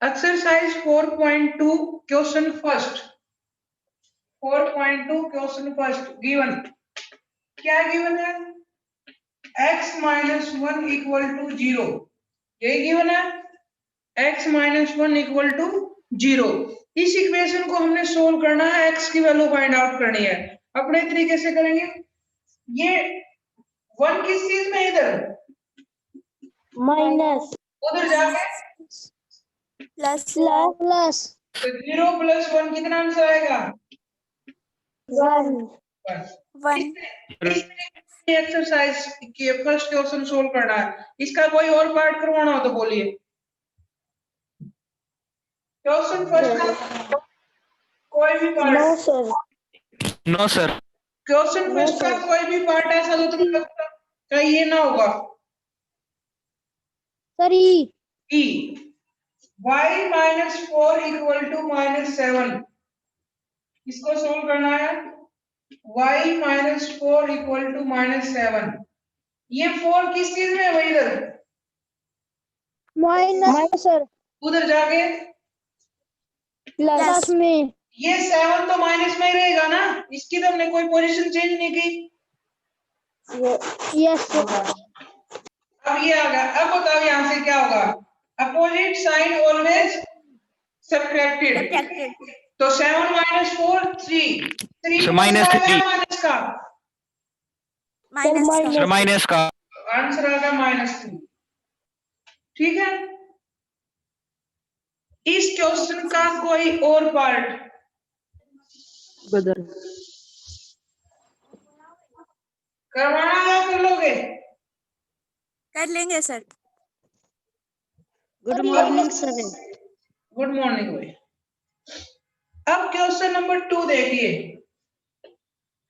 Exercise 4.2 question first 4.2 question first given क्या given है x minus 1 equal to 0 यही given है x माइनस 1 इक्वल टू 0 इस equation को हमने सोल्व करना है x की वैल्यू फाइंड आउट करनी है अपने तरीके से करेंगे ये 1 किस चीज में इधर माइनस उधर जाके प्लस प्लस तो 0 प्लस 1 कितना आंसर आएगा 1 1 एक्सरसाइज की फर्स्ट क्वेश्चन सोल्व करना है इसका कोई और पार्ट करवाना हो तो बोलिए क्वेश्चन फर्स्ट का कोई भी no part sir no sir question first का कोई भी पार्ट ऐसा तो तुम्हें लगता क्या ये ना होगा sir e y minus 4 equal to minus 7 इसको सोल्व करना है y minus 4 equal to minus 7 ये 4 किस चीज में है भाई इधर माइनस सर उधर जाके प्लस में ये 7 तो माइनस में ही रहेगा ना इसकी तो हमने कोई पोजीशन चेंज नहीं की यस सर अब ये आ गया अब बताओ यहां से क्या होगा अपोजिट साइन ऑलवेज सब्ट्रैक्टेड तो 7 माइनस 4 3 3 माइनस 3 माइनस का सर माइनस का आंसर आ गया माइनस 2 ठीक है इस क्वेश्चन का कोई और पार्ट बदल करवाना या कर लोगे कर लेंगे sir. Good morning sir good morning भाई अब क्वेश्चन नंबर 2 देखिए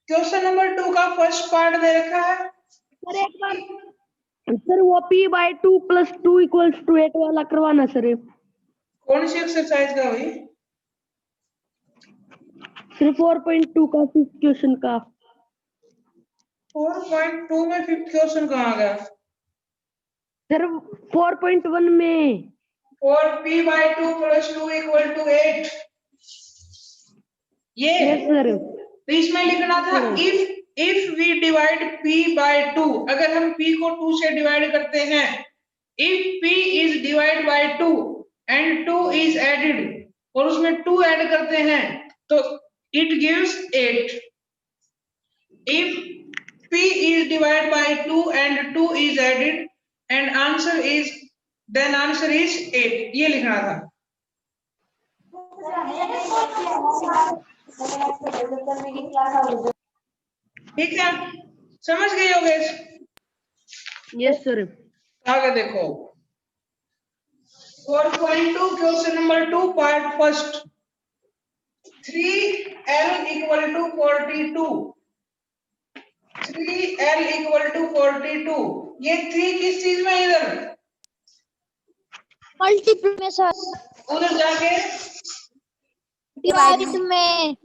क्वेश्चन नंबर 2 का फर्स्ट पार्ट दे रखा है सर एक बार सर वो p by 2 plus 2 equals to 8 वाला करवाना सर कौन सी एक्सरसाइज का भाई सिर्फ 4.2 का फिफ्थ क्वेश्चन का 4.2 में फिफ्थ क्वेश्चन कहाँ आ गया सर 4.1 में 4p bye 2 plus 2 equal to 8 ये यस सर तो इसमें लिखना था if we divide p by 2 अगर हम p को 2 से डिवाइड करते हैं if p is divided by 2 and 2 is added और उसमें 2 ऐड करते हैं तो it gives 8 if p is divided by 2 and 2 is added and answer is 8 ये लिखना था ठीक है समझ गए होगे यस सर आगे देखो 4.2 question number 2 part first 3l equal to 42 3l equal to 42 ये 3 किस चीज में इधर मल्टीपल में सर उधर जाके डिवाइड में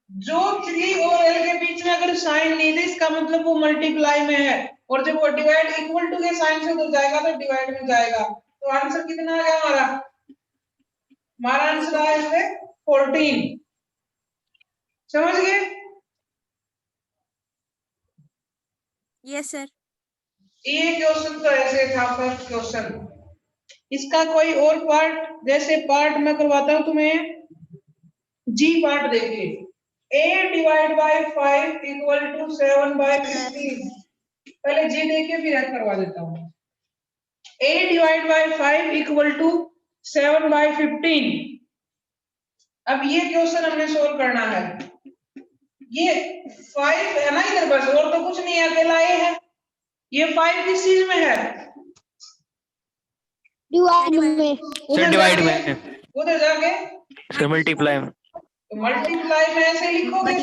जो 3 और l के बीच में अगर साइन नहीं दे इसका मतलब वो मल्टीप्लाई में है और जब वो डिवाइड इक्वल टू के साइन से उधर जाएगा तो डिवाइड में जाएगा तो आंसर कितना आ गया हमारा आंसर आया इसमें 14 समझ गए यस सर। ये क्वेश्चन तो ऐसे था फर्स्ट क्वेश्चन इसका कोई और पार्ट जैसे पार्ट मैं करवाता हूं तुम्हें जी पार्ट देखिए a divide by 5 equal to 7 by 15 पहले जी देखिए फिर ऐड करवा देता हूं a divide by 5 equal to 7 by 15 अब ये क्वेश्चन हमने सोल्व करना है ये 5 है ना इधर बस और तो कुछ नहीं है अकेला a है ये 5 किस चीज में है डिवाइड में सर डिवाइड में उधर जाके सर मल्टीप्लाई में तो मल्टीप्लाई में ऐसे लिखोगे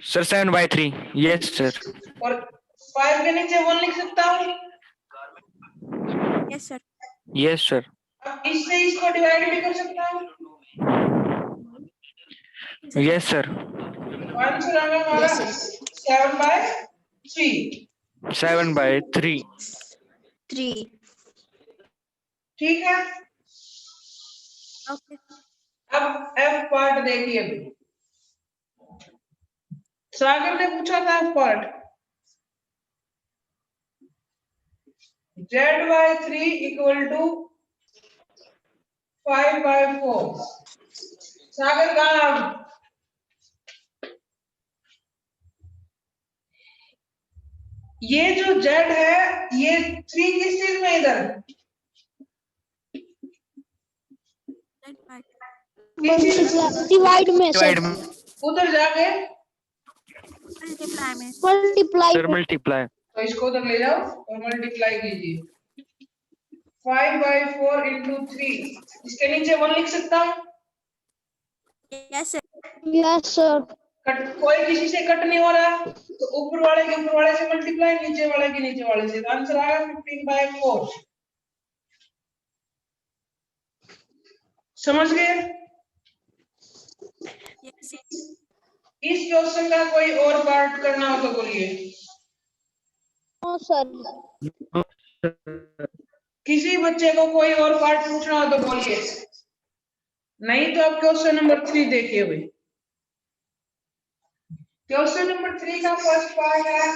सर 7/3 यस सर और 5 के नीचे 1 लिख सकता हूँ यस सर। यस सर अब इससे इसको डिवाइड भी कर सकता हूँ यस सर आंसर आ गया हमारा 7/3 7/3 3 ठीक है ओके अब एफ पार्ट देखिए अभी। सागर ने पूछा था F part. Z/3 equal to 5/4। Sagar कहाँ? ये जो Z है ये 3 किस चीज में इधर? डिवाइड में डिवाइड सर, में उधर जाके मल्टीप्लाई में मल्टीप्लाई सर में। मल्टीप्लाई तो इसको उधर ले जाओ और मल्टीप्लाई कीजिए। 5/4 इंटू 3, इसके नीचे 1 लिख सकता हूँ। Yes sir yes sir. Cut, कोई किसी से कट नहीं हो रहा तो ऊपर वाले के ऊपर वाले से मल्टीप्लाई, नीचे वाले के नीचे वाले से, तो आंसर आएगा 15/4। समझ गए? यस इस क्वेश्चन का कोई और पार्ट करना हो तो बोलिए। No sir. किसी बच्चे को कोई और पार्ट पूछना हो तो बोलिए, नहीं तो आप क्वेश्चन नंबर 3 देखिए भाई। क्वेश्चन नंबर 3 का फर्स्ट पार्ट है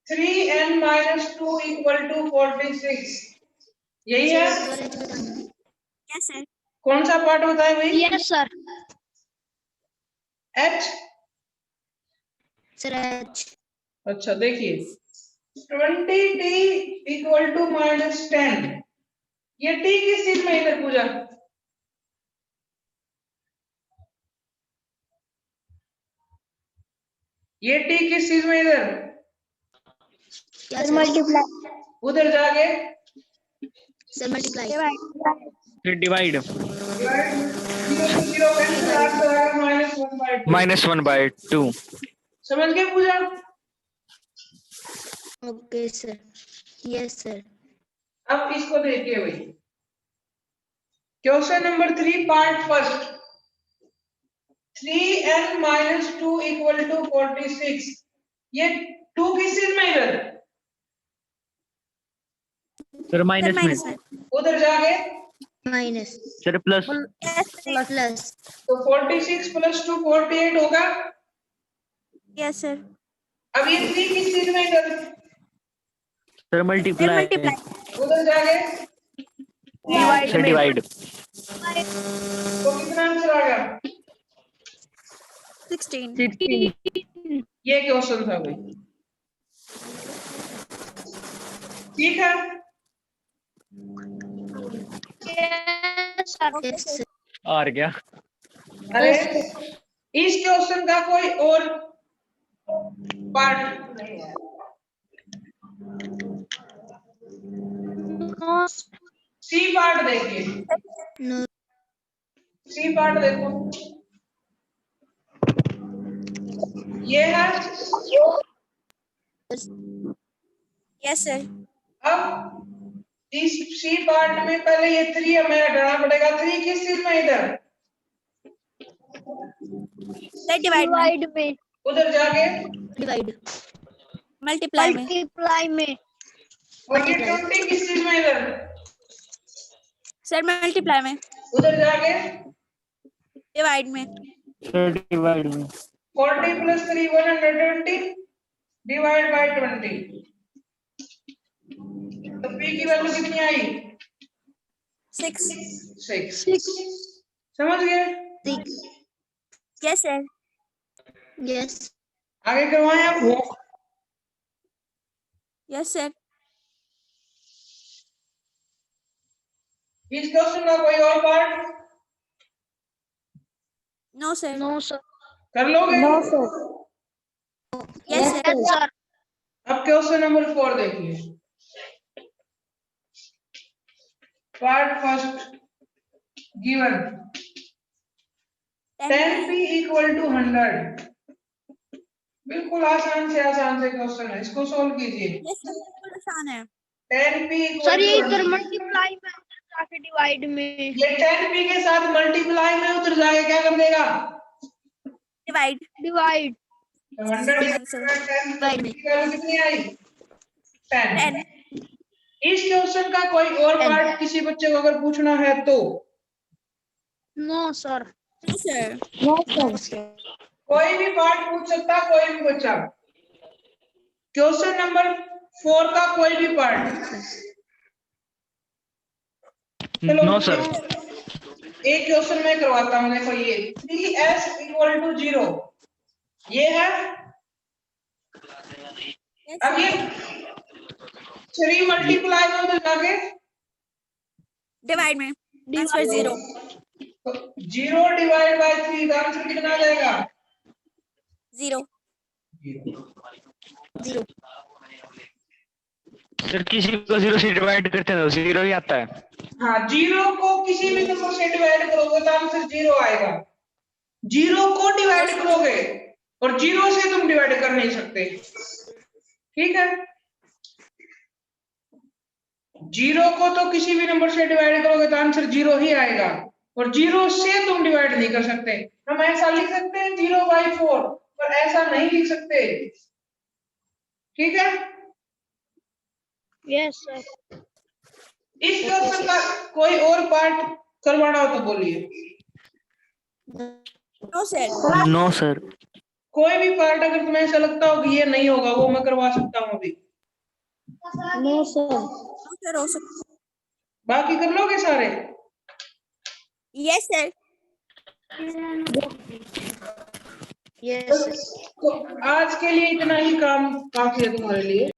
3n-2 इक्वल टू 46। यही है। यस सर कौन सा पार्ट बताए भाई? Yes sir. H। Sir H. अच्छा देखिए 20t इक्वल टू -10, ये t किस चीज में इधर पूजा? ये t किस चीज में इधर? Sir multiply. उधर जाके सर मल्टीप्लाई। फिर डिवाइड डिवाइड, 0 से 0 कैंसिल, आंसर आएगा -1/2। -1/2 समझ गए Puja? Okay sir. Yes sir. अब इसको देखिए भाई, question number 3 part first, 3n-2 equal to 46, ये 2 किस चीज में इधर? सर माइनस में में उधर जाके माइनस। Sir plus plus. तो 46 + 2 48 होगा। यस सर अब ये 3 किस चीज में इधर? सर मल्टीप्लाई मल्टीप्लाई उधर जाके सर डिवाइड तो कितना आंसर आ गया? 16 ये क्वेश्चन था भाई। ठीक है, यस सर। और क्या? अरे इस क्वेश्चन का कोई और पार्ट नहीं है। सी पार्ट देखिए, नो। सी पार्ट देखो, ये है। यस सर अब इस सी पार्ट में पहले ये 3 हमें हटाना पड़ेगा। 3 किस चीज में इधर? सर डिवाइड में। उधर जाके डिवाइड। मल्टीप्लाई में मल्टीप्लाई में। और ये 20 किस चीज में इधर? सर मल्टीप्लाई में उधर जाके डिवाइड में सर डिवाइड में 40 + 3 120 डिवाइड बाय 20। तो p की वैल्यू कितनी आई? 6। समझ गए? Yes sir yes. आगे करवाएं आप? यस सर इस क्वेश्चन का कोई और part no sir no sir. कर लोगे? यस सर अब क्वेश्चन नंबर 4 देखिए, part first given 10p equal to 100। बिल्कुल आसान से क्वेश्चन है, इसको सोल्व कीजिए। यस सर बिल्कुल आसान है 10p सर ये इक्वल इधर टू, मल्टीप्लाई में जाके डिवाइड में। ये 10p के साथ मल्टीप्लाई में उतर जाके क्या कर देगा? Divide divide. 100 10 की वैल्यू कितनी आई? 10। इस क्वेश्चन का कोई और पार्ट किसी बच्चे को अगर पूछना है तो no sir no sir no sir कोई भी पार्ट पूछ सकता, कोई भी बच्चा। क्वेश्चन नंबर 4 का कोई भी पार्ट। चलो नो सर। एक क्वेश्चन मैं करवाता हूँ, देखो ये 3s = 0 ये है। अब ये 3 मल्टीप्लाई में मिला के डिवाइड में आंसर 0 0 डिवाइड बाय 3 का आंसर कितना आ जाएगा? 0 सर किसी को 0 से डिवाइड करते हैं तो 0 ही आता है। हाँ, 0 को किसी भी नंबर से डिवाइड करोगे तो आंसर 0 आएगा। 0 को डिवाइड करोगे और 0 से तुम डिवाइड कर नहीं सकते, ठीक है। 0 को तो किसी भी नंबर से डिवाइड करोगे तो आंसर 0 ही आएगा और 0 से तुम डिवाइड नहीं कर सकते। हम ऐसा लिख सकते हैं 0/4, पर ऐसा नहीं लिख सकते, ठीक है। यस सर इस क्वेश्चन का कोई और पार्ट करवाना हो तो बोलिए। No sir no sir. कोई भी पार्ट अगर तुम्हें ऐसा लगता हो कि ये नहीं होगा, वो मैं करवा सकता हूँ अभी। नो सर नो सर हो सकता बाकी कर लोगे सारे? यस सर यस तो आज के लिए इतना ही काम काफी है तुम्हारे लिए।